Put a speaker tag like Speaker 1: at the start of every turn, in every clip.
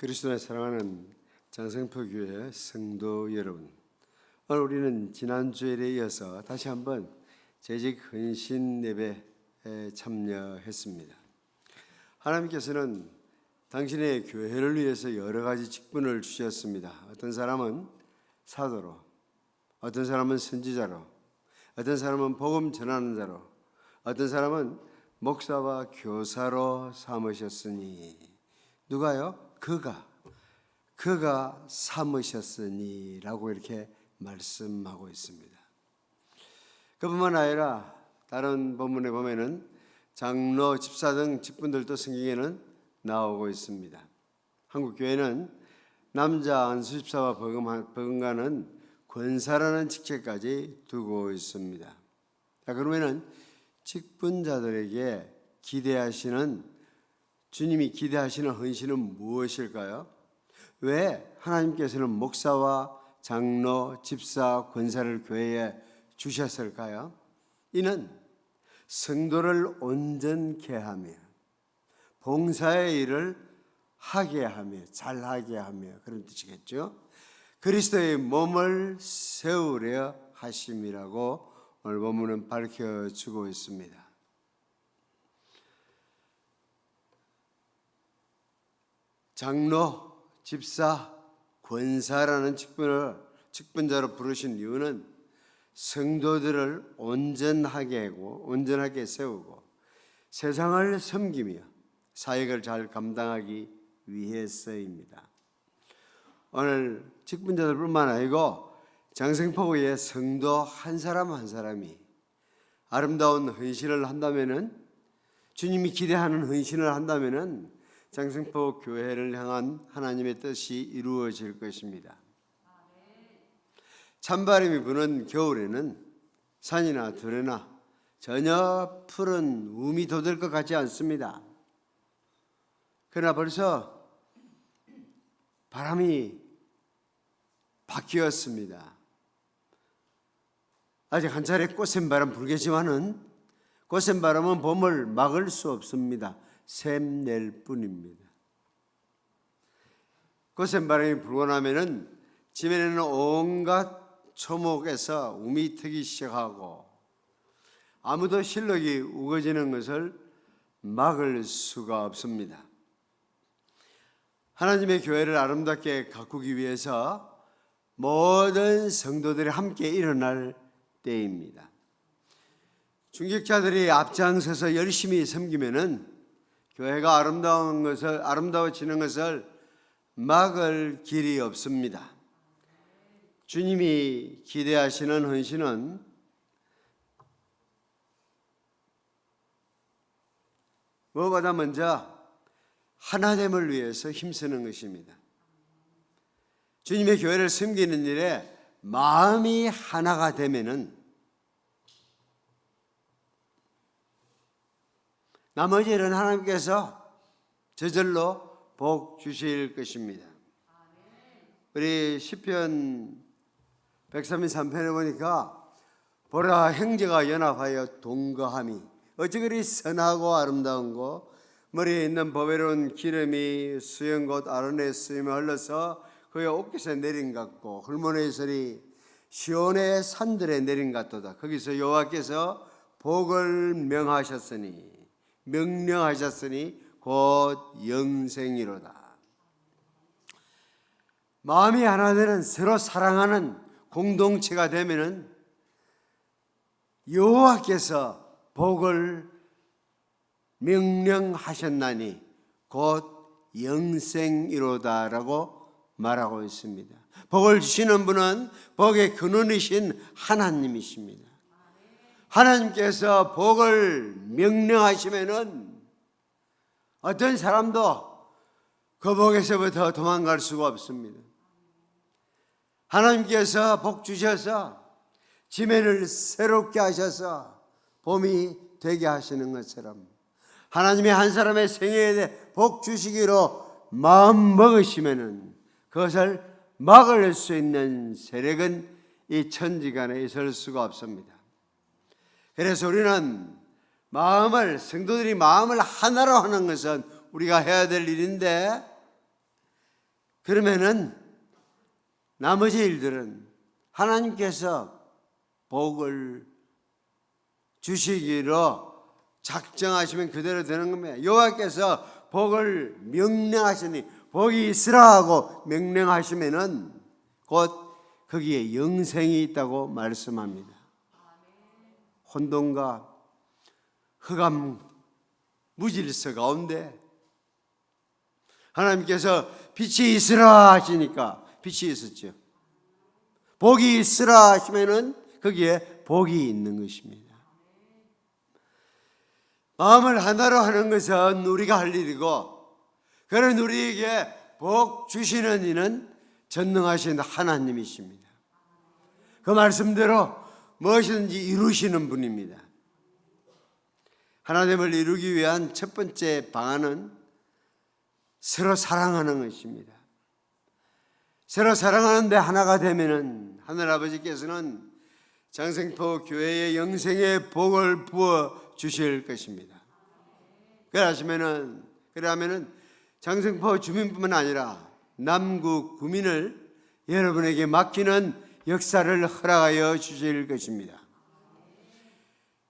Speaker 1: 그리스도의 사랑하는 장생포 교회 성도 여러분, 오늘 우리는 지난주일에 이어서 다시 한번 재직 헌신 예배에 참여했습니다. 하나님께서는 당신의 교회를 위해서 여러 가지 직분을 주셨습니다. 어떤 사람은 사도로, 어떤 사람은 선지자로, 어떤 사람은 복음 전하는 자로, 어떤 사람은 목사와 교사로 삼으셨으니, 누가요? 그가 삼으셨으니 라고 이렇게 말씀하고 있습니다. 그뿐만 아니라 다른 본문에 보면은 장로, 집사 등 직분들도 성경에는 나오고 있습니다. 한국 교회는 남자 안수집사와 버금가는 권사라는 직책까지 두고 있습니다. 자, 그러면은 직분자들에게 주님이 기대하시는 헌신은 무엇일까요? 왜 하나님께서는 목사와 장로, 집사, 권사를 교회에 주셨을까요? 이는 성도를 온전케 하며 봉사의 일을 하게 하며 잘하게 하며 그런 뜻이겠죠. 그리스도의 몸을 세우려 하심이라고 오늘 본문은 밝혀주고 있습니다. 장로, 집사, 권사라는 직분자로 부르신 이유는 성도들을 온전하게 세우고 세상을 섬기며 사역을 잘 감당하기 위해서입니다. 오늘 직분자들뿐만 아니고 장생포구의 성도 한 사람 한 사람이 아름다운 헌신을 한다면은, 주님이 기대하는 헌신을 한다면은 장생포 교회를 향한 하나님의 뜻이 이루어질 것입니다. 찬바람이 부는 겨울에는 산이나 들에나 전혀 푸른 움이 돋을 것 같지 않습니다. 그러나 벌써 바람이 바뀌었습니다. 아직 한 차례 꽃샘바람 불겠지만은 꽃샘바람은 봄을 막을 수 없습니다. 샘낼 뿐입니다. 꽃샘바람이 불고 나면은 지면에는 온갖 초목에서 움이 트기 시작하고 아무도 실록이 우거지는 것을 막을 수가 없습니다. 하나님의 교회를 아름답게 가꾸기 위해서 모든 성도들이 함께 일어날 때입니다. 중직자들이 앞장서서 열심히 섬기면은 교회가 아름다워지는 것을 막을 길이 없습니다. 주님이 기대하시는 헌신은 무엇보다 먼저 하나됨을 위해서 힘쓰는 것입니다. 주님의 교회를 섬기는 일에 마음이 하나가 되면은 나머지 일은 하나님께서 저절로 복 주실 것입니다. 우리 시편 133편에 보니까 보라, 형제가 연합하여 동거함이 어찌 그리 선하고 아름다운고, 머리에 있는 보배로운 기름이 수영곧 아론의 수임에 흘러서 그의 옷깃에 내린 것 같고 hul몬의 설이 시온의 산들에 내린 것 같도다. 거기서 여호와께서 복을 명령하셨으니 곧 영생이로다. 마음이 하나 되는 서로 사랑하는 공동체가 되면은 여호와께서 복을 명령하셨나니 곧 영생이로다라고 말하고 있습니다. 복을 주시는 분은 복의 근원이신 하나님이십니다. 하나님께서 복을 명령하시면은 어떤 사람도 그 복에서부터 도망갈 수가 없습니다. 하나님께서 복 주셔서 지면을 새롭게 하셔서 봄이 되게 하시는 것처럼 하나님의 한 사람의 생애에 복 주시기로 마음 먹으시면은 그것을 막을 수 있는 세력은 이 천지간에 있을 수가 없습니다. 그래서 우리는 성도들이 마음을 하나로 하는 것은 우리가 해야 될 일인데, 그러면은 나머지 일들은 하나님께서 복을 주시기로 작정하시면 그대로 되는 겁니다. 여호와께서 복을 명령하시니 복이 있으라 하고 명령하시면은 곧 거기에 영생이 있다고 말씀합니다. 혼돈과 흑암 무질서 가운데 하나님께서 빛이 있으라 하시니까 빛이 있었죠. 복이 있으라 하시면은 거기에 복이 있는 것입니다. 마음을 하나로 하는 것은 우리가 할 일이고, 그런 우리에게 복 주시는 이는 전능하신 하나님이십니다. 그 말씀대로 무엇이든지 이루시는 분입니다. 하나님을 이루기 위한 첫 번째 방안은 서로 사랑하는 것입니다. 서로 사랑하는데 하나가 되면은 하늘아버지께서는 장생포 교회의 영생의 복을 부어 주실 것입니다. 그러면은 장생포 주민뿐만 아니라 남구 구민을 여러분에게 맡기는 역사를 허락하여 주실 것입니다.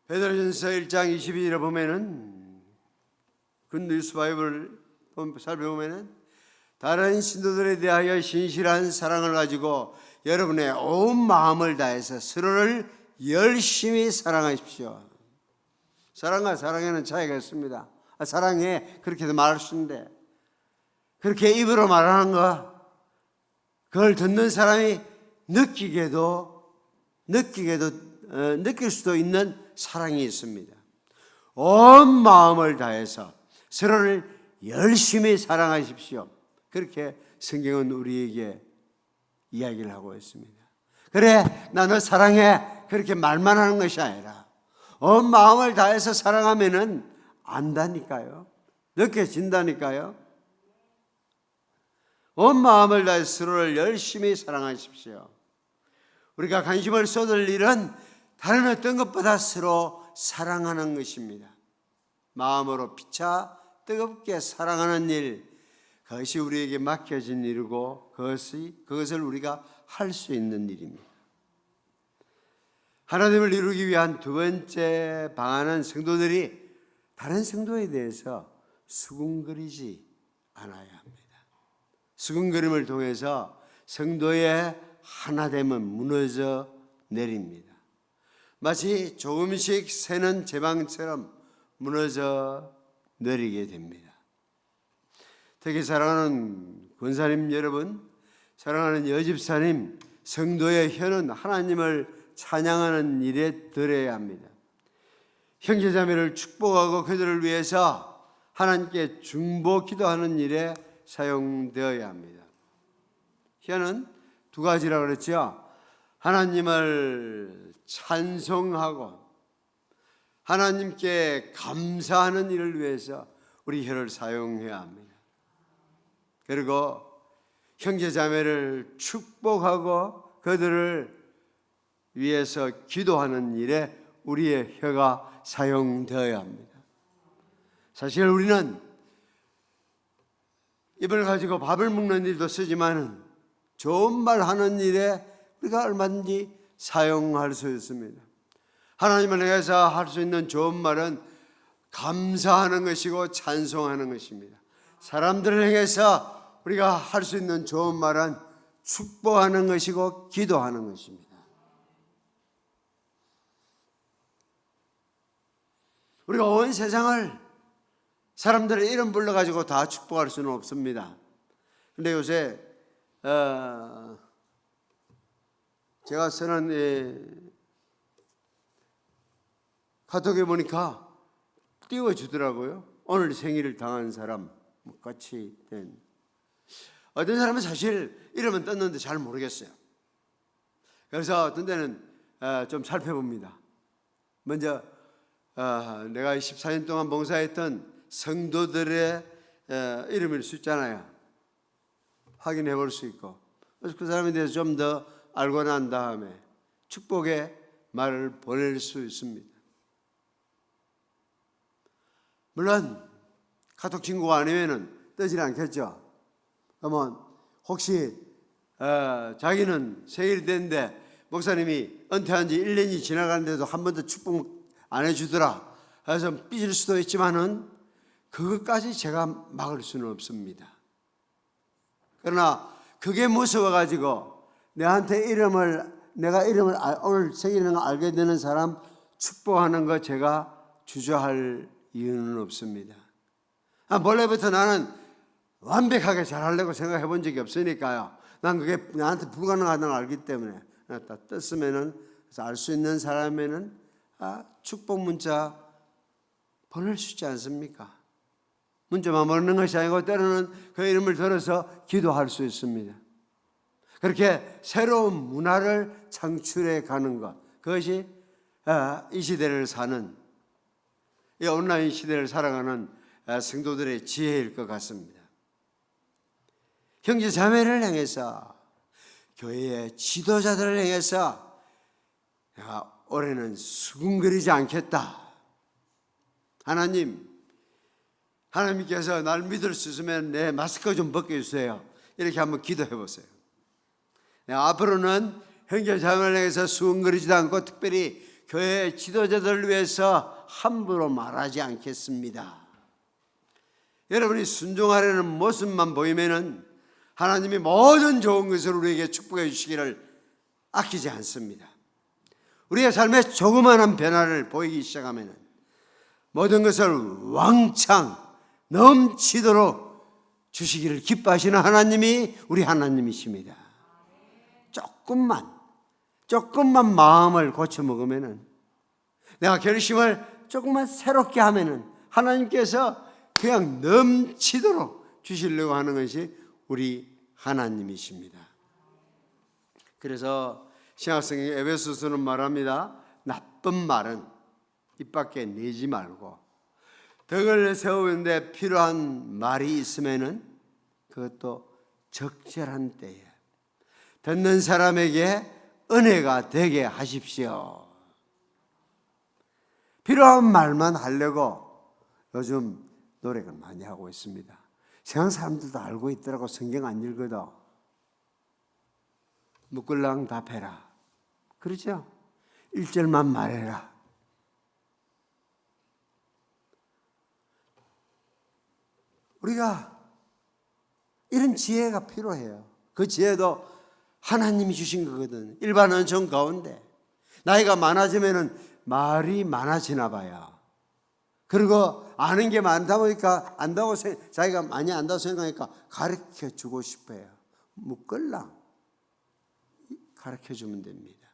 Speaker 1: 베드로전서 1장 22절에 보면은 굿뉴스 바이블을 살펴보면은 다른 신도들에 대하여 신실한 사랑을 가지고 여러분의 온 마음을 다해서 서로를 열심히 사랑하십시오. 사랑과 사랑에는 차이가 있습니다. 사랑해 그렇게도 말할 수 있는데 그렇게 입으로 말하는 거 그걸 듣는 사람이 느낄 수도 있는 사랑이 있습니다. 온 마음을 다해서 서로를 열심히 사랑하십시오. 그렇게 성경은 우리에게 이야기를 하고 있습니다. 그래 나 너 사랑해 그렇게 말만 하는 것이 아니라 온 마음을 다해서 사랑하면은 안다니까요. 느껴진다니까요. 온 마음을 다해서 서로를 열심히 사랑하십시오. 우리가 관심을 쏟을 일은 다른 어떤 것보다 서로 사랑하는 것입니다. 마음으로 피차 뜨겁게 사랑하는 일, 그것이 우리에게 맡겨진 일이고 그것을 우리가 할 수 있는 일입니다. 하나님을 이루기 위한 두 번째 방안은 성도들이 다른 성도에 대해서 수군거리지 않아야 합니다. 수군거림을 통해서 성도의 하나됨은 무너져 내립니다. 마치 조금씩 새는 제방처럼 무너져 내리게 됩니다. 특히 사랑하는 권사님 여러분, 사랑하는 여집사님, 성도의 혀는 하나님을 찬양하는 일에 들어야 합니다. 형제자매를 축복하고 그들을 위해서 하나님께 중보 기도하는 일에 사용되어야 합니다. 혀는 두 가지라고 그랬죠. 하나님을 찬송하고 하나님께 감사하는 일을 위해서 우리 혀를 사용해야 합니다. 그리고 형제자매를 축복하고 그들을 위해서 기도하는 일에 우리의 혀가 사용되어야 합니다. 사실 우리는 입을 가지고 밥을 먹는 일도 쓰지만 좋은 말 하는 일에 우리가 얼마든지 사용할 수 있습니다. 하나님을 위해서 할 수 있는 좋은 말은 감사하는 것이고 찬송하는 것입니다. 사람들을 향해서 우리가 할 수 있는 좋은 말은 축복하는 것이고 기도하는 것입니다. 우리가 온 세상을 사람들의 이름 불러가지고 다 축복할 수는 없습니다. 그런데 요새 제가 쓰는 카톡에 보니까 띄워주더라고요. 오늘 생일을 당한 사람 같이 된 어떤 사람은 사실 이름은 떴는데 잘 모르겠어요. 그래서 어떤 데는 좀 살펴봅니다. 먼저 내가 14년 동안 봉사했던 성도들의 이름일 수 있잖아요. 확인해 볼 수 있고 그래서 그 사람에 대해서 좀 더 알고 난 다음에 축복의 말을 보낼 수 있습니다. 물론 카톡 친구가 아니면은 뜨질 않겠죠. 그러면 혹시 자기는 생일이 됐는데 목사님이 은퇴한 지 1년이 지나갔는데도 한 번도 축복 안 해주더라 해서 삐질 수도 있지만은 그것까지 제가 막을 수는 없습니다. 그러나 그게 무서워가지고 내가 이름을 오늘 생일인 걸 알게 되는 사람 축복하는 거 제가 주저할 이유는 없습니다. 원래부터 나는 완벽하게 잘하려고 생각해 본 적이 없으니까요. 난 그게 나한테 불가능하다는 걸 알기 때문에 다 떴으면은 알 수 있는 사람에는 축복 문자 보낼 수 있지 않습니까? 문자만 보내는 것이 아니고 때로는 그 이름을 들어서 기도할 수 있습니다. 그렇게 새로운 문화를 창출해 가는 것, 그것이 이 시대를 사는, 이 온라인 시대를 살아가는 성도들의 지혜일 것 같습니다. 형제 자매를 향해서, 교회의 지도자들을 향해서 내가 올해는 수군거리지 않겠다. 하나님께서 날 믿을 수 있으면 내 마스크 좀 벗겨주세요. 이렇게 한번 기도해 보세요. 내가 앞으로는 형제 자매를 향해서 수군거리지도 않고 특별히 교회 지도자들을 위해서 함부로 말하지 않겠습니다. 여러분이 순종하려는 모습만 보이면은 하나님이 모든 좋은 것을 우리에게 축복해 주시기를 아끼지 않습니다. 우리의 삶에 조그마한 변화를 보이기 시작하면은 모든 것을 왕창 넘치도록 주시기를 기뻐하시는 하나님이 우리 하나님이십니다. 조금만 마음을 고쳐 먹으면은, 내가 결심을 조금만 새롭게 하면은 하나님께서 그냥 넘치도록 주시려고 하는 것이 우리 하나님이십니다. 그래서 신약성경 에베소서는 말합니다. 나쁜 말은 입 밖에 내지 말고 덕을 세우는데 필요한 말이 있으면은 그것도 적절한 때에 듣는 사람에게 은혜가 되게 하십시오. 필요한 말만 하려고 요즘 노력을 많이 하고 있습니다. 세상 사람들도 알고 있더라고. 성경 안 읽어도 묻글랑 답해라, 그렇죠? 1절만 말해라. 우리가 이런 지혜가 필요해요. 그 지혜도 하나님이 주신 거거든. 일반 은총 가운데 나이가 많아지면은 말이 많아지나 봐요. 그리고 아는 게 많다 보니까 자기가 많이 안다고 생각하니까 가르쳐 주고 싶어요. 묻걸랑 가르쳐 주면 됩니다.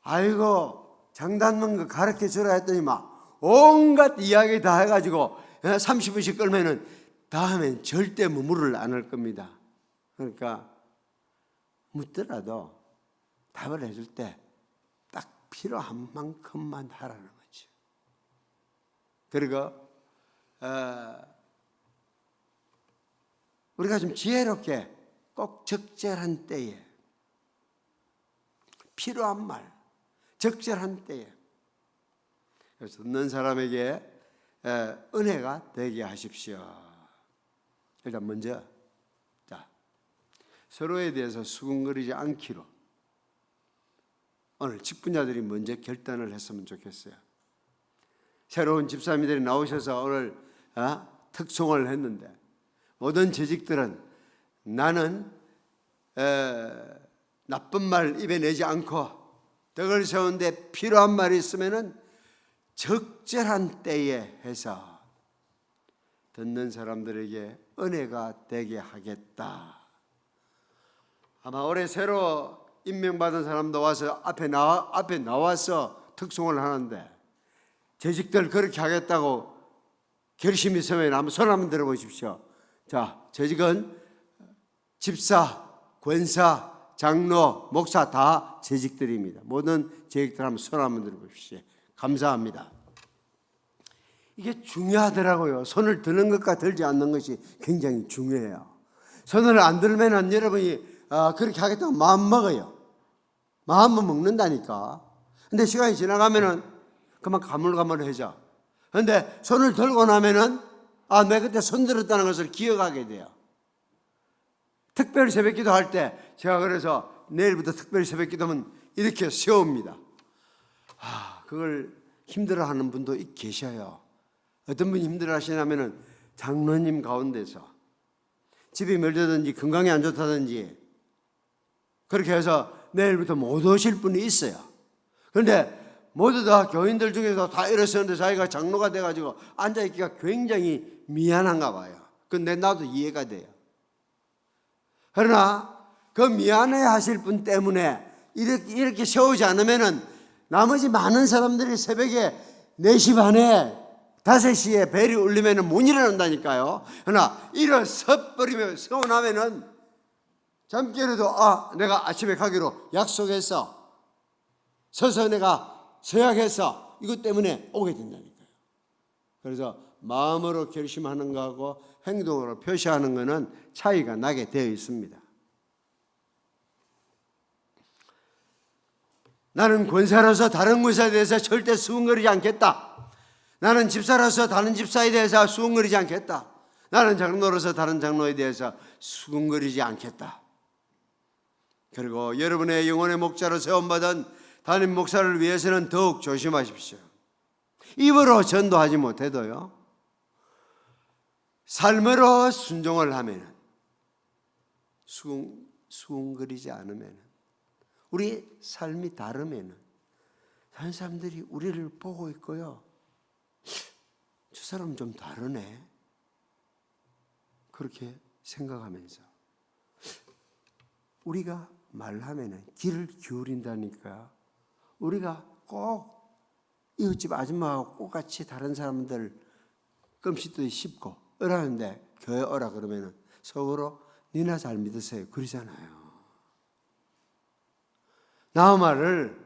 Speaker 1: 아이고 장단만 거 가르쳐 주라 했더니 막 온갖 이야기 다 해가지고 30분씩 끌면은 다음엔 절대 물을 안 할 겁니다. 그러니까 묻더라도 답을 해줄 때 딱 필요한 만큼만 하라는 거죠. 그리고 우리가 좀 지혜롭게 꼭 적절한 때에 필요한 말, 적절한 때에 그래서 듣는 사람에게 은혜가 되게 하십시오. 일단 먼저 서로에 대해서 수군거리지 않기로 오늘 직분자들이 먼저 결단을 했으면 좋겠어요. 새로운 집사님들이 나오셔서 오늘 특송을 했는데 모든 재직들은 나는 나쁜 말 입에 내지 않고 덕을 세우는데 필요한 말이 있으면은 적절한 때에 해서 듣는 사람들에게 은혜가 되게 하겠다. 아마 올해 새로 임명받은 사람도 와서 앞에 나와서 특송을 하는데 재직들 그렇게 하겠다고 결심이 있으면 한번 손 한번 들어보십시오. 자, 재직은 집사, 권사, 장로, 목사 다 재직들입니다. 모든 재직들 한번 손 한번 들어보십시오. 감사합니다. 이게 중요하더라고요. 손을 드는 것과 들지 않는 것이 굉장히 중요해요. 손을 안 들면은 여러분이 그렇게 하겠다고 마음 먹어요. 마음은 먹는다니까. 근데 시간이 지나가면은 그만 가물가물해져. 근데 손을 들고 나면은 내가 그때 손 들었다는 것을 기억하게 돼요. 특별 새벽기도 할 때 제가 그래서 내일부터 특별 새벽기도면 이렇게 세웁니다. 그걸 힘들어하는 분도 계셔요. 어떤 분이 힘들어하시냐면은 장로님 가운데서 집이 멀다든지 건강이 안 좋다든지 그렇게 해서 내일부터 못 오실 분이 있어요. 그런데 모두 다 교인들 중에서 다 일어서는데 자기가 장로가 돼가지고 앉아있기가 굉장히 미안한가 봐요. 근데 나도 이해가 돼요. 그러나 그 미안해 하실 분 때문에 이렇게 세우지 않으면은 나머지 많은 사람들이 새벽에 4시 반에 5시에 벨이 울리면은 못 일어난다니까요. 그러나 일어서 버리면 세워나면은 잠결에도 내가 아침에 가기로 약속했어. 서서 내가 서약했어. 이것 때문에 오게 된다니까요. 그래서 마음으로 결심하는 거하고 행동으로 표시하는 것은 차이가 나게 되어 있습니다. 나는 권사로서 다른 권사에 대해서 절대 수군거리지 않겠다. 나는 집사로서 다른 집사에 대해서 수군거리지 않겠다. 나는 장로로서 다른 장로에 대해서 수군거리지 않겠다. 그리고 여러분의 영혼의 목자로 세움받은 담임 목사를 위해서는 더욱 조심하십시오. 입으로 전도하지 못해도요, 삶으로 순종을 하면, 수군거리지 않으면, 우리 삶이 다르면 다른 사람들이 우리를 보고 있고요, 저 사람 좀 다르네, 그렇게 생각하면서 우리가 말하면 귀를 기울인다니까. 우리가 꼭 이웃집 아줌마하고 똑같이 다른 사람들 끔찍도 씹고 어라는데 교회 오라 그러면 속으로 니나 잘 믿으세요 그러잖아요. 나 말을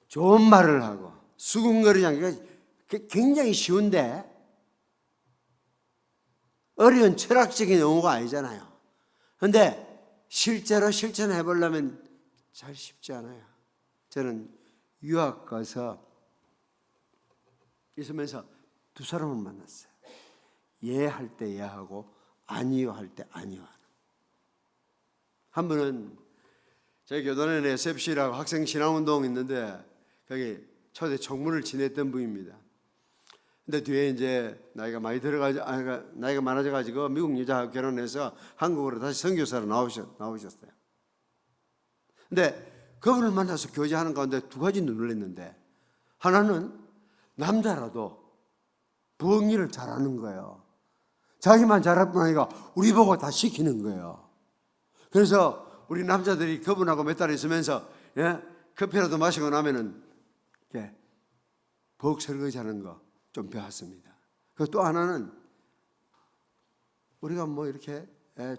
Speaker 1: 좋은 말을 하고 수군거리지 않게 굉장히 쉬운데 어려운 철학적인 용어가 아니잖아요. 그런데 실제로 실천해 보려면 잘 쉽지 않아요. 저는 유학 가서 있으면서 두 사람을 만났어요. 예 할 때 예하고 아니요 할 때 아니요 하는. 한 분은 저희 교단에 SFC라고 학생 신앙운동 있는데 거기 초대 총무를 지냈던 분입니다. 근데 뒤에 이제 나이가 많아져가지고 미국 여자하고 결혼해서 한국으로 다시 선교사로 나오셨어요. 근데 그분을 만나서 교제하는 가운데 두 가지 눈을 했는데, 하나는 남자라도 부엌 일을 잘하는 거예요. 자기만 잘할 뿐 아니라 우리 보고 다 시키는 거예요. 그래서 우리 남자들이 그분하고 몇 달 있으면서 커피라도 마시고 나면은 부엌 설거지 하는 거 좀 배웠습니다. 그리고 또 하나는 우리가 뭐 이렇게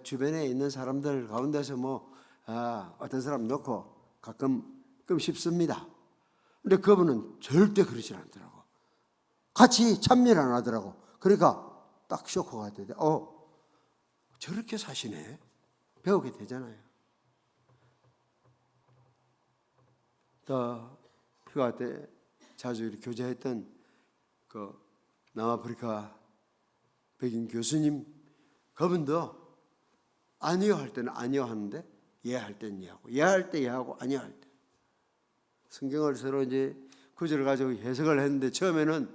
Speaker 1: 주변에 있는 사람들 가운데서 어떤 사람 놓고 가끔 씹습니다. 근데 그분은 절대 그러지 않더라고. 같이 참여를 안 하더라고. 그러니까 딱 쇼크가 되대. 저렇게 사시네. 배우게 되잖아요. 또 휴가 때 자주 이렇게 교제했던 그 남아프리카 백인 교수님, 그분도 아니요 할 때는 아니요 하는데 예 할 때는 예하고, 예 할 때 예하고 아니요 할 때. 성경을 서로 이제 구절을 가지고 해석을 했는데 처음에는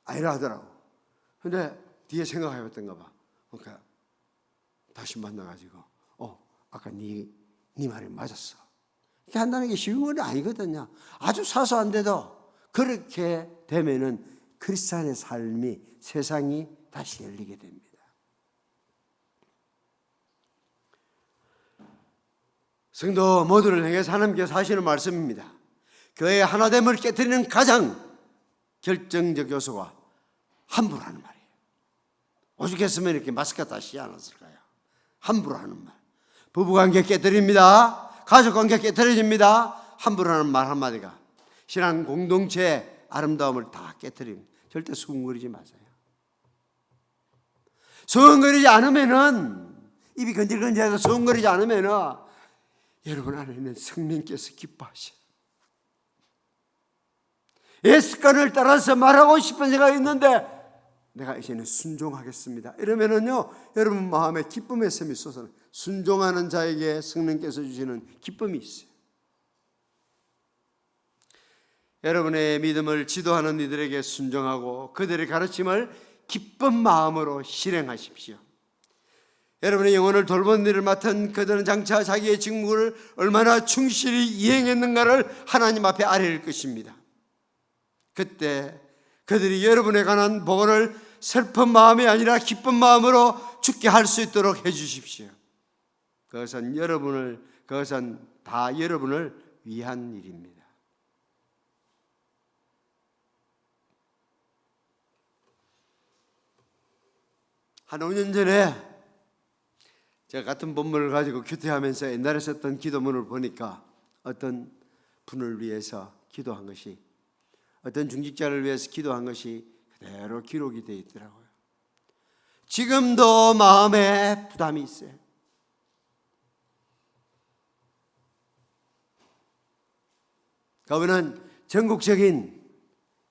Speaker 1: 아니라 하더라고. 근데 뒤에 생각해 봤던가 봐. 그러니까 다시 만나가지고 아까 네 말이 맞았어. 이렇게 한다는 게 쉬운 건 아니거든요. 아주 사소한데도 그렇게 되면은 크리스찬의 삶이, 세상이 다시 열리게 됩니다. 성도 모두를 향해서 하나님께서 하시는 말씀입니다. 교회의 하나됨을 깨트리는 가장 결정적 요소가 함부로 하는 말이에요. 오죽했으면 이렇게 마스크가 다시 않았을까요? 함부로 하는 말. 부부관계 깨트립니다. 가족관계 깨트려집니다. 함부로 하는 말 한마디가 신앙 공동체의 아름다움을 다 깨트립니다. 절대 수군거리지 마세요. 수군거리지 않으면은, 입이 건질건질해서 수군거리지 않으면은 여러분 안에 있는 성령께서 기뻐하셔요. 예 습관을 따라서 말하고 싶은 생각이 있는데 내가 이제는 순종하겠습니다. 이러면은요, 여러분 마음에 기쁨의 샘이 솟아나. 순종하는 자에게 성령께서 주시는 기쁨이 있어요. 여러분의 믿음을 지도하는 이들에게 순종하고 그들의 가르침을 기쁜 마음으로 실행하십시오. 여러분의 영혼을 돌보는 일을 맡은 그들은 장차 자기의 직무를 얼마나 충실히 이행했는가를 하나님 앞에 아뢰릴 것입니다. 그때 그들이 여러분에 관한 복을 슬픈 마음이 아니라 기쁜 마음으로 죽게 할 수 있도록 해주십시오. 그것은 다 여러분을 위한 일입니다. 한 5년 전에 제가 같은 본문을 가지고 큐티하면서 옛날에 썼던 기도문을 보니까 어떤 분을 위해서 기도한 것이, 어떤 중직자를 위해서 기도한 것이 그대로 기록이 되어 있더라고요. 지금도 마음에 부담이 있어요. 그분은 전국적인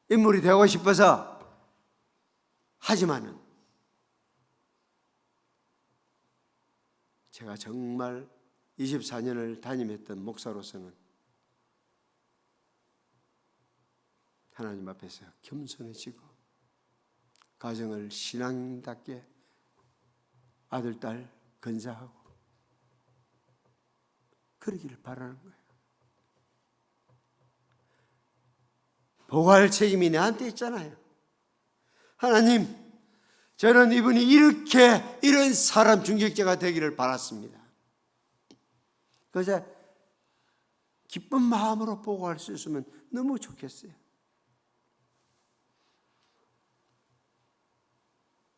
Speaker 1: 인물이 되고 싶어서 하지만은 제가 정말 24년을 담임했던 목사로서는 하나님 앞에서 겸손해지고 가정을 신앙답게 아들, 딸 건사하고 그러기를 바라는 거예요. 보호할 책임이 내한테 있잖아요. 하나님, 저는 이분이 이런 사람 중직자가 되기를 바랐습니다. 그래서 기쁜 마음으로 보고할 수 있으면 너무 좋겠어요.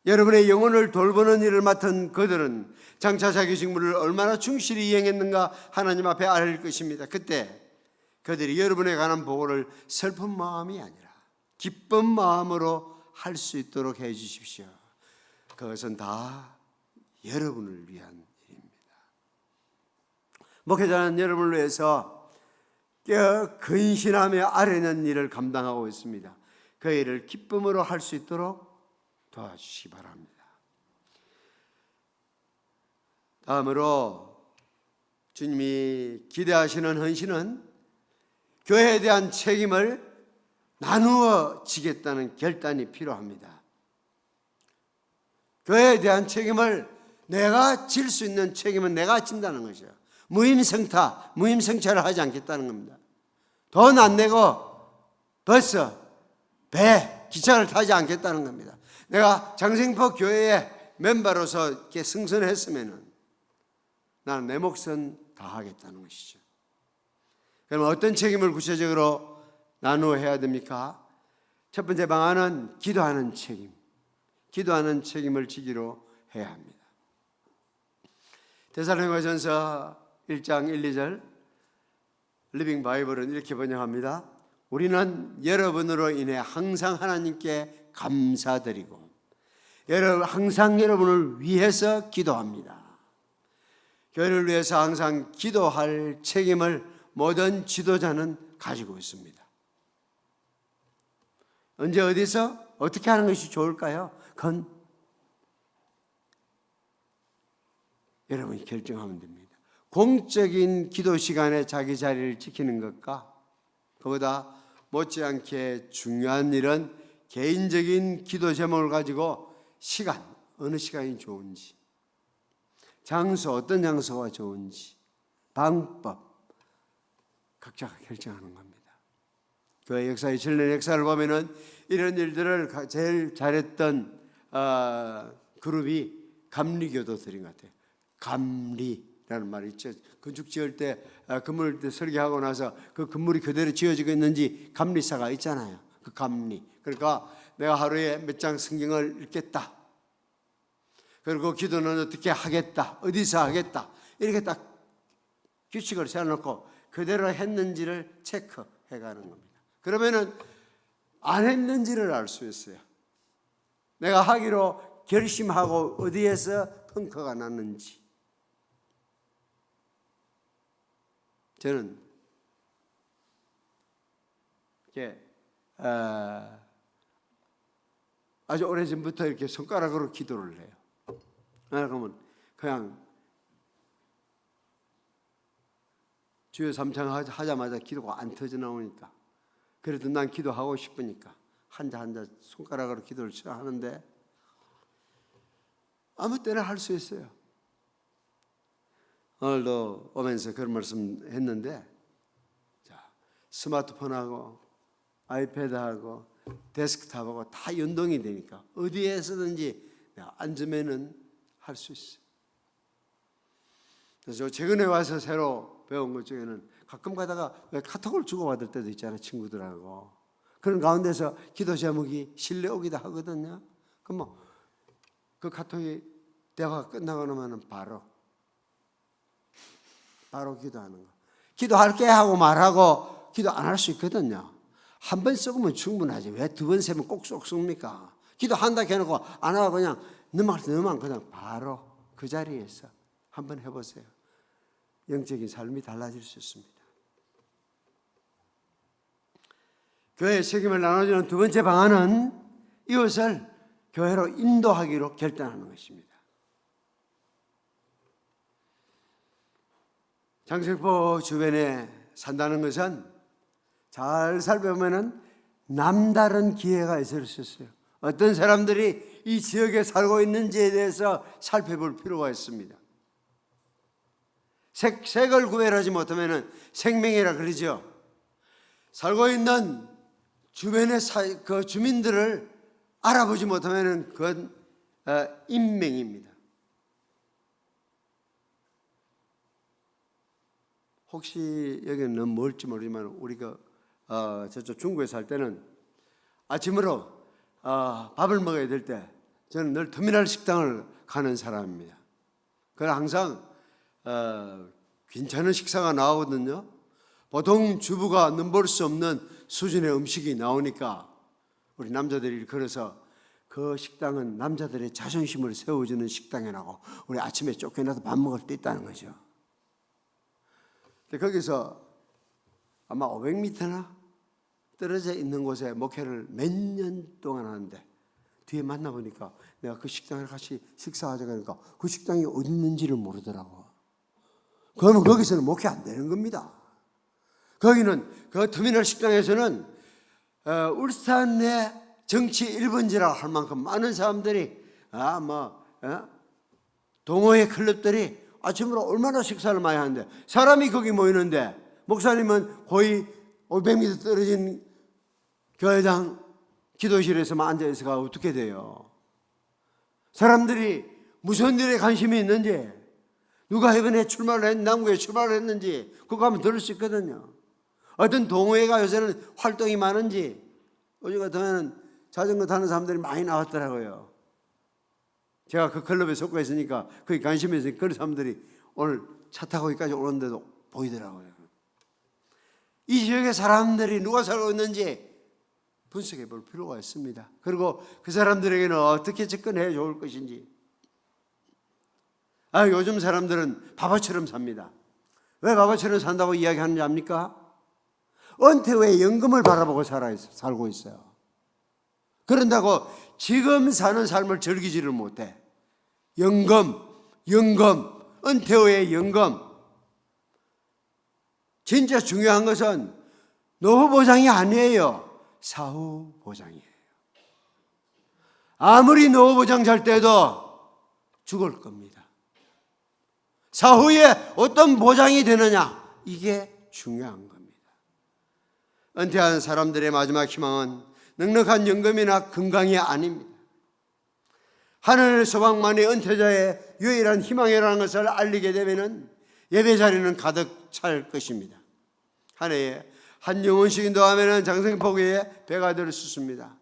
Speaker 1: 여러분의 영혼을 돌보는 일을 맡은 그들은 장차 자기 직무를 얼마나 충실히 이행했는가 하나님 앞에 아뢰릴 것입니다. 그때 그들이 여러분에 관한 보고를 슬픈 마음이 아니라 기쁜 마음으로 할 수 있도록 해 주십시오. 그것은 다 여러분을 위한 일입니다. 목회자는 여러분을 위해서 근신하며 아뢰는 일을 감당하고 있습니다. 그 일을 기쁨으로 할 수 있도록 도와주시기 바랍니다. 다음으로 주님이 기대하시는 헌신은 교회에 대한 책임을 나누어 지겠다는 결단이 필요합니다. 교회에 대한 책임을 내가 질 수 있는 책임은 내가 진다는 것이죠. 무임승차를 하지 않겠다는 겁니다. 돈 안 내고 버스, 배, 기차를 타지 않겠다는 겁니다. 내가 장생포 교회의 멤버로서 이렇게 승선했으면은 나는 내 몫은 다 하겠다는 것이죠. 그럼 어떤 책임을 구체적으로 나누어 해야 됩니까? 첫 번째 방안은 기도하는 책임을 지기로 해야 합니다. 데살로니가전서 1장 1, 2절 리빙 바이블은 이렇게 번역합니다. 우리는 여러분으로 인해 항상 하나님께 감사드리고 항상 여러분을 위해서 기도합니다. 교회를 위해서 항상 기도할 책임을 모든 지도자는 가지고 있습니다. 언제 어디서 어떻게 하는 것이 좋을까요? 그건 여러분이 결정하면 됩니다. 공적인 기도 시간에 자기 자리를 지키는 것과 그보다 못지않게 중요한 일은 개인적인 기도 제목을 가지고 어느 시간이 좋은지, 장소, 어떤 장소가 좋은지, 방법 각자가 결정하는 겁니다. 교회 역사의 전례 역사를 보면은 이런 일들을 제일 잘했던 그룹이 감리교도들인 것 같아요. 감리라는 말이 있죠. 건축 지을 때 건물 설계하고 나서 그 건물이 그대로 지어지고 있는지 감리사가 있잖아요. 그 감리. 그러니까 내가 하루에 몇 장 성경을 읽겠다. 그리고 기도는 어떻게 하겠다. 어디서 하겠다. 이렇게 딱 규칙을 세워놓고 그대로 했는지를 체크해가는 겁니다. 그러면은 안 했는지를 알 수 있어요. 내가 하기로 결심하고 어디에서 펑크가 났는지. 저는 이렇게 아주 오래전부터 이렇게 손가락으로 기도를 해요. 그러면 그냥 주여 삼창 하자마자 기도가 안 터져 나오니까, 그래도 난 기도하고 싶으니까 한자 한자 손가락으로 기도를 하는데 아무 때나 할 수 있어요. 오늘도 오면서 그런 말씀 했는데, 자, 스마트폰하고 아이패드하고 데스크탑하고 다 연동이 되니까 어디에서든지 내가 앉으면은 할 수 있어요. 그래서 최근에 와서 새로 배운 것 중에는 가끔 가다가 왜 카톡을 주고받을 때도 있잖아요, 친구들하고. 그런 가운데서 기도 제목이 실려오기도 하거든요. 그럼 그 카톡이 대화가 끝나고 나면 바로 기도하는 거. 기도할게 하고 말하고 기도 안 할 수 있거든요. 한 번 썩으면 충분하지. 왜 두 번 세면 꼭 썩습니까? 기도한다 해놓고 안 하고 그냥 너만 그냥 바로 그 자리에서 한번 해보세요. 영적인 삶이 달라질 수 있습니다. 교회의 책임을 나눠주는 두 번째 방안은 이웃을 교회로 인도하기로 결단하는 것입니다. 장생포 주변에 산다는 것은 잘 살펴보면 남다른 기회가 있을 수 있어요. 어떤 사람들이 이 지역에 살고 있는지에 대해서 살펴볼 필요가 있습니다. 색을 구별하지 못하면 생명이라 그러죠. 살고 있는 주변의 그 주민들을 알아보지 못하면 그건 인명입니다. 혹시 여기는 너무 멀지 모르지만 우리가 저쪽 중국에 살 때는 아침으로 밥을 먹어야 될 때 저는 늘 터미널 식당을 가는 사람입니다. 그래서 항상 괜찮은 식사가 나오거든요. 보통 주부가 넘볼 수 없는 수준의 음식이 나오니까 우리 남자들이 그래서 그 식당은 남자들의 자존심을 세워주는 식당이라고 우리 아침에 쫓겨나서 밥 먹을 때 있다는 거죠. 거기서 아마 500m나 떨어져 있는 곳에 목회를 몇 년 동안 하는데 뒤에 만나보니까 내가 그 식당에 같이 식사하자고 하니까 그 식당이 어디 있는지를 모르더라고. 그러면 거기서는 목회 안 되는 겁니다. 거기는 그 터미널 식당에서는 울산의 정치 1번지라 할 만큼 많은 사람들이 동호회 클럽들이 아침으로 얼마나 식사를 많이 하는데 사람이 거기 모이는데 목사님은 거의 500m 떨어진 교회당 기도실에서만 앉아있어가 어떻게 돼요? 사람들이 무슨 일에 관심이 있는지, 누가 이번에 출마를 했는지, 남구에 출마를 했는지 그거 하면 들을 수 있거든요. 어떤 동호회가 요새는 활동이 많은지, 어제 같으면 자전거 타는 사람들이 많이 나왔더라고요. 제가 그 클럽에 속해 있으니까 거기 관심이 있으니까 그런 사람들이 오늘 차 타고 여기까지 오는데도 보이더라고요. 이 지역의 사람들이 누가 살고 있는지 분석해 볼 필요가 있습니다. 그리고 그 사람들에게는 어떻게 접근해야 좋을 것인지. 요즘 사람들은 바보처럼 삽니다. 왜 바보처럼 산다고 이야기하는지 압니까? 은퇴 후에 연금을 바라보고 살고 있어요. 그런다고 지금 사는 삶을 즐기지를 못해. 연금, 은퇴 후에 연금. 진짜 중요한 것은 노후 보장이 아니에요. 사후 보장이에요. 아무리 노후 보장 잘 때도 죽을 겁니다. 사후에 어떤 보장이 되느냐, 이게 중요한 겁니다. 은퇴한 사람들의 마지막 희망은 넉넉한 연금이나 건강이 아닙니다. 하늘 소망만이 은퇴자의 유일한 희망이라는 것을 알리게 되면 예배 자리는 가득 찰 것입니다. 한 해에 한 영혼씩 인도하면 장생포교에 배가 될 수 있습니다.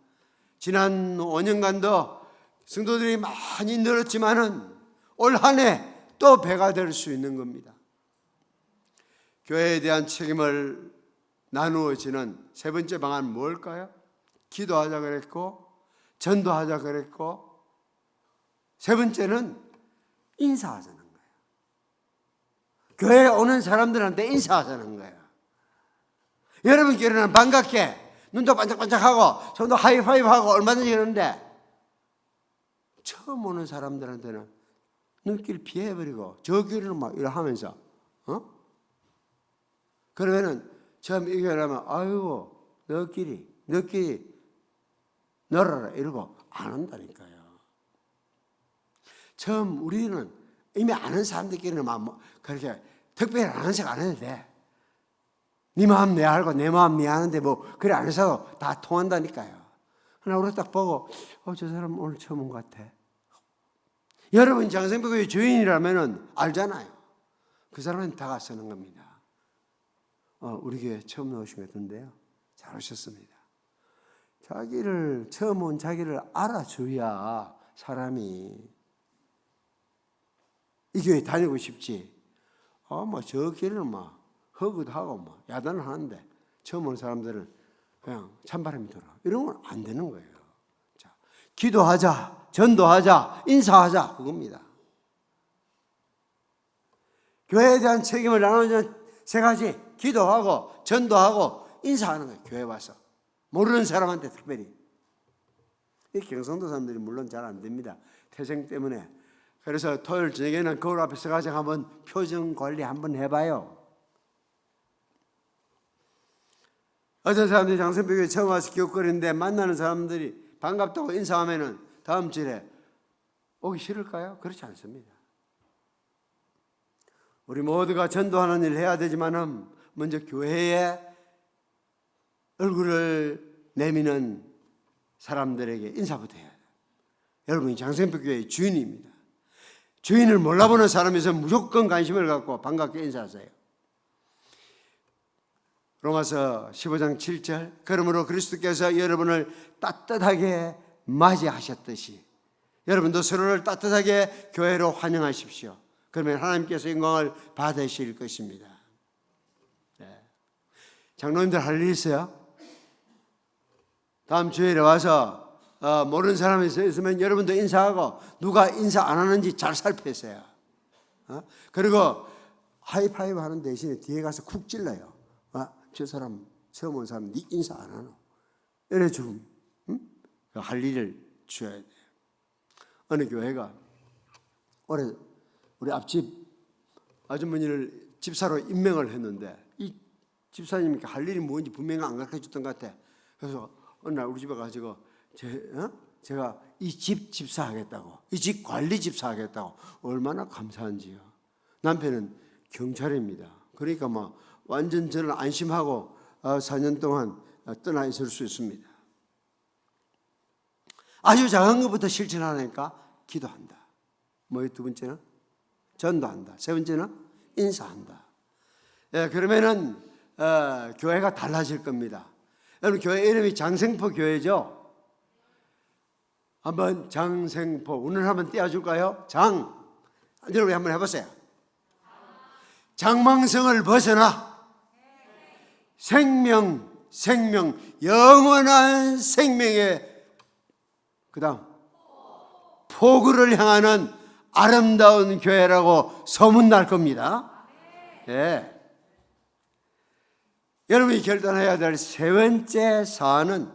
Speaker 1: 지난 5년간도 성도들이 많이 늘었지만은 올 한 해 또 배가 될 수 있는 겁니다. 교회에 대한 책임을 나누어지는 세 번째 방안은 뭘까요? 기도하자 그랬고, 전도하자 그랬고, 세 번째는 인사하자는 거예요. 교회에 오는 사람들한테 인사하자는 거예요. 여러분께는 반갑게 눈도 반짝반짝하고 손도 하이파이브하고 얼마든지 그러는데 처음 오는 사람들한테는 눈길 피해버리고 저 길을 막 이러 하면서 그러면은 처음 이겨라면 아이고 너끼리 널어라 이러고 안 한다니까요. 처음 우리는 이미 아는 사람들끼리는 막 그렇게 특별히 아는 척 안 해도 돼. 네 마음 내가 알고 내 마음 네 아는데 뭐 그래 안 해서 다 통한다니까요. 그러나 우리 딱 보고 저 사람 오늘 처음 온 것 같아. 여러분 장생배교회 주인이라면은 알잖아요. 그 사람은 다가서는 겁니다. 우리 교회 처음 오신 것 같은데요. 잘 오셨습니다. 처음 온 자기를 알아줘야 사람이 이 교회 다니고 싶지. 저 길을 허굿하고 야단을 하는데 처음 온 사람들은 그냥 찬바람이 들어. 이런 건 안 되는 거예요. 자, 기도하자, 전도하자, 인사하자 그겁니다. 교회에 대한 책임을 나누는 세 가지: 기도하고 전도하고 인사하는 거예요. 교회 와서 모르는 사람한테 특별히. 이 경상도 사람들이 물론 잘 안 됩니다. 태생 때문에. 그래서 토요일 저녁에는 거울 앞에 서가지고 한번 표정 관리 한번 해봐요. 어떤 사람들이 장생배교회 처음 와서 기웃거리는데 만나는 사람들이 반갑다고 인사하면은 다음 주에 오기 싫을까요? 그렇지 않습니다. 우리 모두가 전도하는 일을 해야 되지만은 먼저 교회에 얼굴을 내미는 사람들에게 인사부터 해야 돼요. 여러분이 장생배교회의 주인입니다. 주인을 몰라보는 사람에서 무조건 관심을 갖고 반갑게 인사하세요. 로마서 15장 7절 그러므로 그리스도께서 여러분을 따뜻하게 맞이하셨듯이 여러분도 서로를 따뜻하게 교회로 환영하십시오. 그러면 하나님께서 영광을 받으실 것입니다. 네. 장로님들 할 일 있어요? 다음 주일에 와서 모르는 사람이 있으면 여러분도 인사하고 누가 인사 안 하는지 잘 살펴보세요. 그리고 하이파이브 하는 대신에 뒤에 가서 쿡 찔러요. 저 사람 처음 온 사람 네 인사 안 하노? 이래 좀 할 일을 줘야 돼요. 어느 교회가 올해 우리 앞집 아주머니를 집사로 임명을 했는데 이 집사님이 할 일이 뭔지 분명히 안 가르쳐줬던 것 같아. 그래서 어느 날 우리 집에 가지고 제가 이 집 집사하겠다고, 이 집 관리 집사하겠다고. 얼마나 감사한지요. 남편은 경찰입니다. 그러니까 완전 저는 안심하고 4년 동안 떠나 있을 수 있습니다. 아주 작은 것부터 실천하니까 기도한다. 두 번째는 전도한다. 세 번째는 인사한다. 그러면은 교회가 달라질 겁니다. 여러분 교회 이름이 장생포 교회죠. 한번 장생포 오늘 한번 띄워줄까요? 여러분 한번 해보세요. 장망성을 벗어나 생명, 영원한 생명의 그 다음 포구를 향하는 아름다운 교회라고 소문날 겁니다. 네. 여러분이 결단해야 될 세 번째 사안은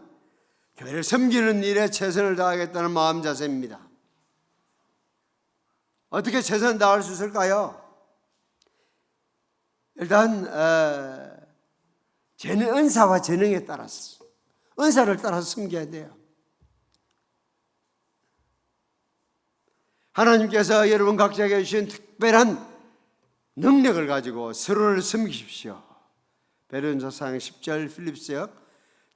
Speaker 1: 교회를 섬기는 일에 최선을 다하겠다는 마음 자세입니다. 어떻게 최선을 다할 수 있을까요? 일단 은사와 재능에 따라서 은사를 따라서 섬겨야 돼요. 하나님께서 여러분 각자에게 주신 특별한 능력을 가지고 서로를 섬기십시오. 베드로전서 4장 10절 필립스역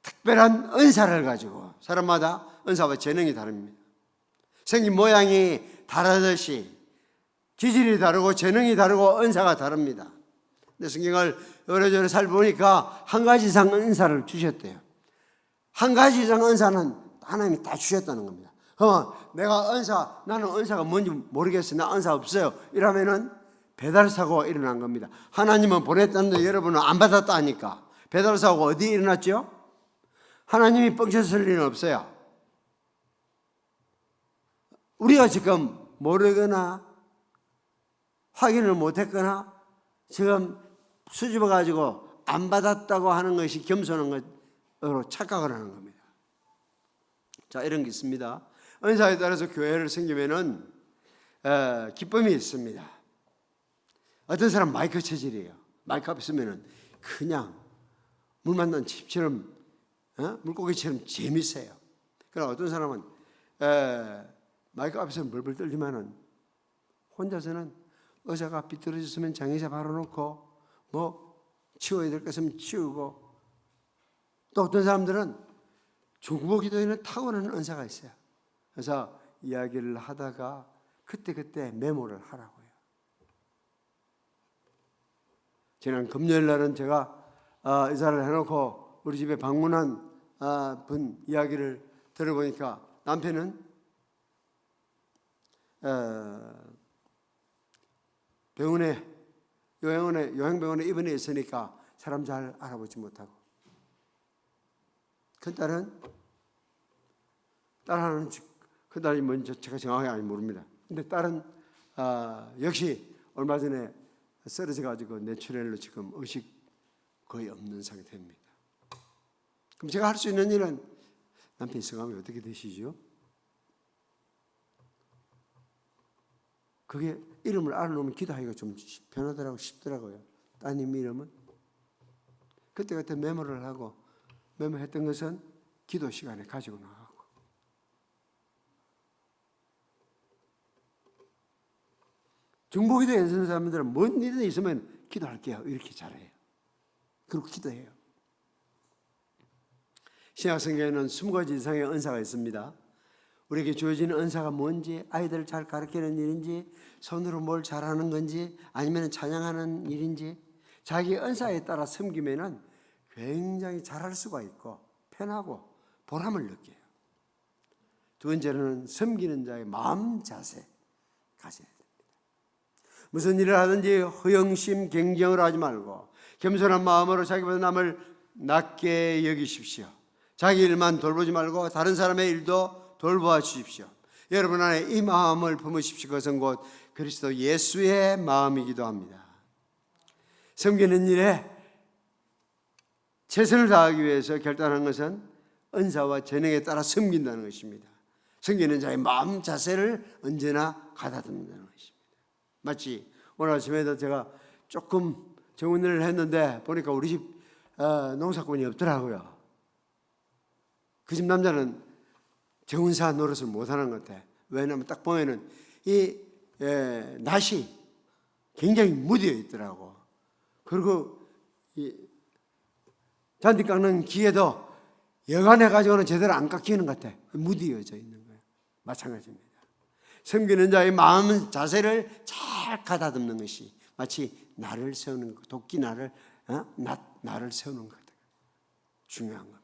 Speaker 1: 특별한 은사를 가지고 사람마다 은사와 재능이 다릅니다. 생긴 모양이 다르듯이 기질이 다르고 재능이 다르고 은사가 다릅니다. 근데 성경을 여러저러 살펴보니까 한 가지 이상 은사를 주셨대요. 한 가지 이상 은사는 하나님이 다 주셨다는 겁니다. 그러면 나는 은사가 뭔지 모르겠어요. 나 은사 없어요. 이러면은 배달사고가 일어난 겁니다. 하나님은 보냈다는데 여러분은 안 받았다 하니까 배달사고가 어디에 일어났죠? 하나님이 뻥쳤을 리는 없어요. 우리가 지금 모르거나 확인을 못했거나 지금 수줍어가지고 안 받았다고 하는 것이 겸손한 것으로 착각을 하는 겁니다. 자, 이런 게 있습니다. 은사에 따라서 교회를 섬기면은 기쁨이 있습니다. 어떤 사람 마이크 체질이에요. 마이크 앞에 서면은 그냥 물 만난 집처럼 물고기처럼 재밌어요. 그러나 어떤 사람은 마이크 앞에서 벌벌 떨지만은 혼자서는 의자가 비뚤어졌으면 장의자 바로놓고 뭐 치워야 될 것은 치우고, 또 어떤 사람들은 중보기도에는 타고나는 은사가 있어요. 그래서 이야기를 하다가 그때그때 메모를 하라고요. 지난 금요일 날은 제가 의사를 해놓고 우리 집에 방문한 분 이야기를 들어보니까 남편은 요양병원에 입원해 있으니까 사람 잘 알아보지 못하고, 큰딸은 딸 하나는 큰딸이 뭔지 제가 정확히 아직 모릅니다. 근데 딸은 역시 얼마 전에 쓰러져 가지고 뇌출혈로 지금 의식 거의 없는 상태입니다. 그럼 제가 할 수 있는 일은 남편이 성함이 어떻게 되시죠? 그게 이름을 알아놓으면 기도하기가 좀 편하더라고요. 쉽더라고요. 따님 이름은. 그때 메모를 하고, 메모했던 것은 기도 시간에 가지고 나가고. 중보기도 연습하는 사람들은 뭔 일이 있으면 기도할게요. 이렇게 잘해요. 그리고 기도해요. 신약성경에는 20가지 이상의 은사가 있습니다. 우리에게 주어지는 은사가 뭔지, 아이들을 잘 가르치는 일인지, 손으로 뭘 잘하는 건지, 아니면 찬양하는 일인지, 자기 은사에 따라 섬기면은 굉장히 잘할 수가 있고 편하고 보람을 느껴요. 두 번째로는 섬기는 자의 마음 자세 가져야 됩니다. 무슨 일을 하든지 허영심 경쟁을 하지 말고 겸손한 마음으로 자기보다 남을 낮게 여기십시오. 자기 일만 돌보지 말고 다른 사람의 일도 돌보아 주십시오. 여러분 안에 이 마음을 품으십시오. 그것은 곧 그리스도 예수의 마음이기도 합니다. 섬기는 일에 최선을 다하기 위해서 결단한 것은 은사와 재능에 따라 섬긴다는 것입니다. 섬기는 자의 마음 자세를 언제나 가다듬는다는 것입니다. 마치 오늘 아침에도 제가 조금 정원을 했는데 보니까 우리 집 농사꾼이 없더라고요. 그 집 남자는 정원사 노릇을 못하는 것 같아. 왜냐하면 딱 보면은 이 낫이 굉장히 무뎌 있더라고. 그리고 이 잔디 깎는 기계도 여간해 가지고는 제대로 안 깎이는 것 같아. 무디어져 있는 거예요. 마찬가지입니다. 섬기는 자의 마음 자세를 잘 가다듬는 것이 마치 나를 세우는 것, 도끼 나를 세우는 것 같아요. 중요한 겁니다.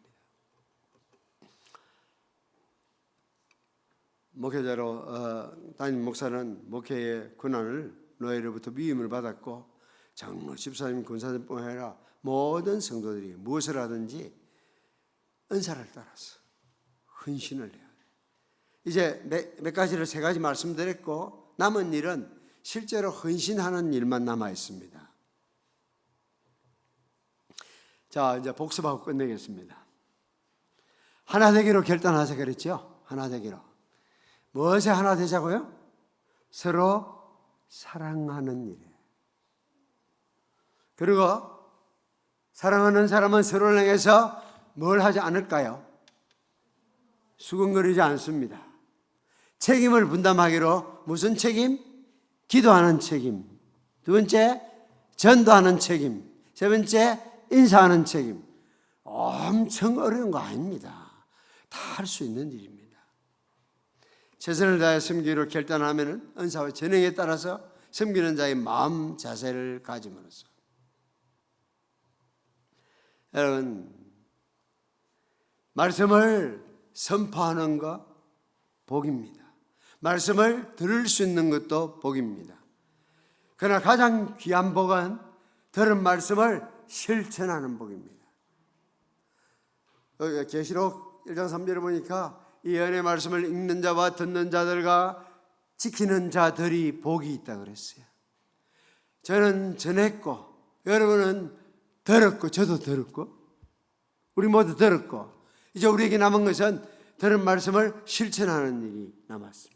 Speaker 1: 목회자로 담임 목사는 목회의 고난을 노예로부터 위임을 받았고, 장로, 집사님, 권사님뿐 아니라 모든 성도들이 무엇을 하든지 은사를 따라서 헌신을 해야 돼요. 이제 몇 가지를 3가지 말씀드렸고, 남은 일은 실제로 헌신하는 일만 남아 있습니다. 자, 이제 복습하고 끝내겠습니다. 하나 되기로 결단하자 그랬죠? 하나 되기로. 무엇에 하나 되자고요? 서로 사랑하는 일에. 그리고 사랑하는 사람은 서로를 향해서 뭘 하지 않을까요? 수근거리지 않습니다. 책임을 분담하기로. 무슨 책임? 기도하는 책임. 두 번째, 전도하는 책임. 세 번째, 인사하는 책임. 엄청 어려운 거 아닙니다. 다 할 수 있는 일입니다. 최선을 다해 섬기기로 결단하면 은사와 재능에 따라서 섬기는 자의 마음 자세를 가짐으로써, 여러분, 말씀을 선포하는 것 복입니다. 말씀을 들을 수 있는 것도 복입니다. 그러나 가장 귀한 복은 들은 말씀을 실천하는 복입니다. 계시록 1장 3절에 보니까 이 연의 말씀을 읽는 자와 듣는 자들과 지키는 자들이 복이 있다고 그랬어요. 저는 전했고 여러분은 들었고 저도 들었고 우리 모두 들었고, 이제 우리에게 남은 것은 들은 말씀을 실천하는 일이 남았습니다.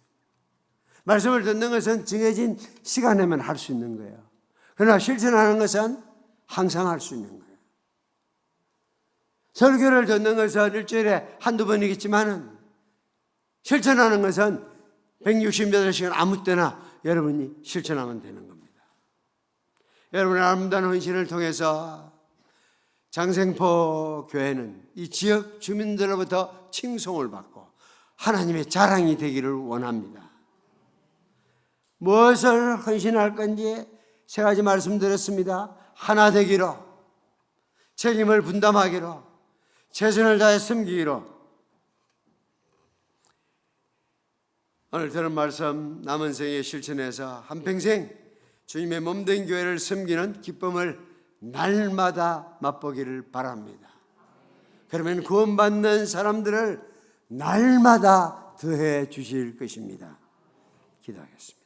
Speaker 1: 말씀을 듣는 것은 정해진 시간에만 할 수 있는 거예요. 그러나 실천하는 것은 항상 할 수 있는 거예요. 설교를 듣는 것은 일주일에 한두 번이겠지만 실천하는 것은 168시간 아무 때나 여러분이 실천하면 되는 겁니다. 여러분의 아름다운 헌신을 통해서 장생포 교회는 이 지역 주민들로부터 칭송을 받고 하나님의 자랑이 되기를 원합니다. 무엇을 헌신할 건지 세 가지 말씀드렸습니다. 하나 되기로, 책임을 분담하기로, 최선을 다해 섬기기로. 오늘 들은 말씀 남은 생에 실천해서 한평생 주님의 몸된 교회를 섬기는 기쁨을 날마다 맛보기를 바랍니다. 그러면 구원받는 사람들을 날마다 더해 주실 것입니다. 기도하겠습니다.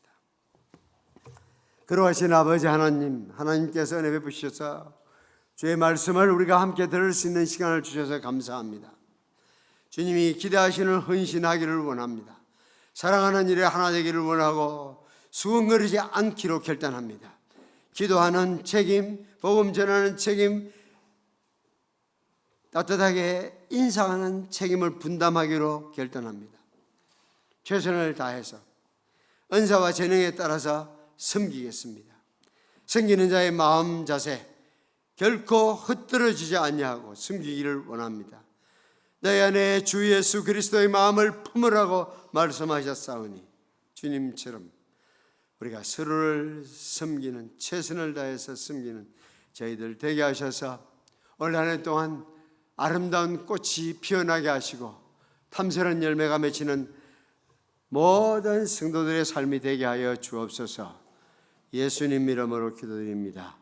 Speaker 1: 그러하신 아버지 하나님, 하나님께서 은혜 베푸셔서 주의 말씀을 우리가 함께 들을 수 있는 시간을 주셔서 감사합니다. 주님이 기대하시는 헌신하기를 원합니다. 사랑하는 일에 하나 되기를 원하고 수근거리지 않기로 결단합니다. 기도하는 책임, 복음 전하는 책임, 따뜻하게 인사하는 책임을 분담하기로 결단합니다. 최선을 다해서 은사와 재능에 따라서 섬기겠습니다. 섬기는 자의 마음 자세 결코 흩어지지 아니하고 섬기기를 원합니다. 너희 안에 주 예수 그리스도의 마음을 품으라고 말씀하셨사오니 주님처럼 우리가 서로를 섬기는, 최선을 다해서 섬기는 저희들 되게 하셔서 올 한 해 동안 아름다운 꽃이 피어나게 하시고 탐스러운 열매가 맺히는 모든 성도들의 삶이 되게 하여 주옵소서. 예수님 이름으로 기도드립니다.